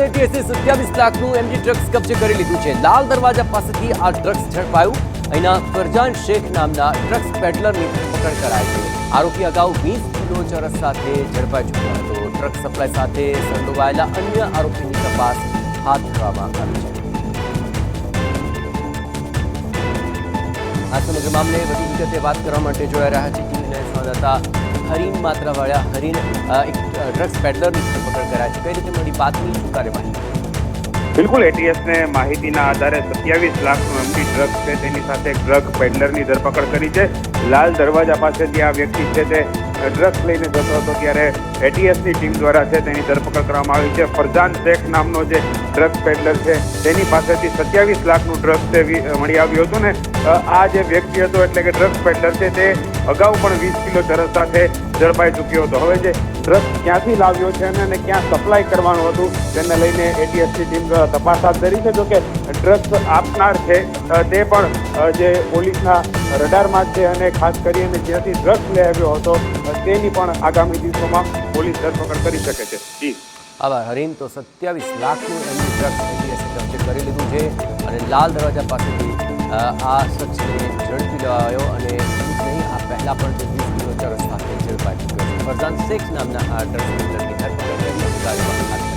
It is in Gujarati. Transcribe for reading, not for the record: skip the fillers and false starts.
એટીએસે 27 લાખનું એમડી ડ્રગ્સ કબજે કરી લીધું છે। લાલ દરવાજા પાસેથી આ ડ્રગ્સ ઝડપાયું। અહીંના ફરજાન શેખ નામના ડ્રગ્સ પેડલરની પકડ કરાઈ છે। આરોપી અગાઉ 20 કિલો ચરસ સાથે ઝડપાઈ ચૂક્યો હતો। ડ્રગ્સ સપ્લાય સાથે સંડોવાયેલા અન્ય આરોપીની તપાસ હાથ ધરવામાં આવી છે। આ સમગ્ર મામલે વધુ વિગતે વાત કરવા માટે જોડાઈ રહ્યા છે ટીવી નાઇન સંવાદદાતા હરીન માત્રાવાળા। હરીન, એક ડ્રગ્સ પેડલરની ધરપકડ કરાઈ છે, કઈ રીતે મળી બાતમી, શું કાર્યવાહી? બિલકુલ, એટીએસને માહિતીના આધારે 27 લાખનું એમડી ડ્રગ્સ છે તેની સાથે એક ડ્રગ પેડલરની ધરપકડ કરી છે। લાલ દરવાજા પાસેથી આ વ્યક્તિ છે તે ડ્રગ્સ લઈને જતો હતો ત્યારે એટીએસની ટીમ દ્વારા છે તેની ધરપકડ કરવામાં આવી છે। ફરજાન શેખ નામનો જે ડ્રગ્સ પેડલર છે તેની પાસેથી 27 લાખનું ડ્રગ્સ છે મળી આવ્યું હતું ને આ જે વ્યક્તિ હતો એટલે કે ડ્રગ્સ પેડલર છે તે અગાઉ પણ 20 કિલો ચરસ સાથે ઝડપાઈ ચૂક્યો હતો। હવે જે ડ્રગ્સ ક્યાંથી લાવ્યો છે અને ક્યાં સપ્લાય કરવાનું હતું તેને લઈને એટીએસની ટીમ દ્વારા તપાસ હાથ ધરી છે। જોકે ડ્રગ્સ આપનાર છે તે પણ જે પોલીસના રડારમાં છે અને ખાસ કરીને જ્યાંથી ડ્રગ્સ લઈ આવ્યો હતો તેની પણ આગામી દિવસોમાં પોલીસ ધરપકડ કરી શકે છે। જી આભાર હરીન। તો 27 લાખનું એમડી ડ્રગ્સ એટીએસે કબજે કરી લીધું છે અને લાલ દરવાજા પાસેથી આ શખ્સને ઝડપી લેવાયો અને નહીં, આ પહેલાં પણ 20 કિલો ચરસ સાથે ઝડપાઈ ચૂક્યો છે। ફરજાન શેખ નામના આ ડ્રગ્સ પેડલરની ધરપકડ કરી કાર્યવાહી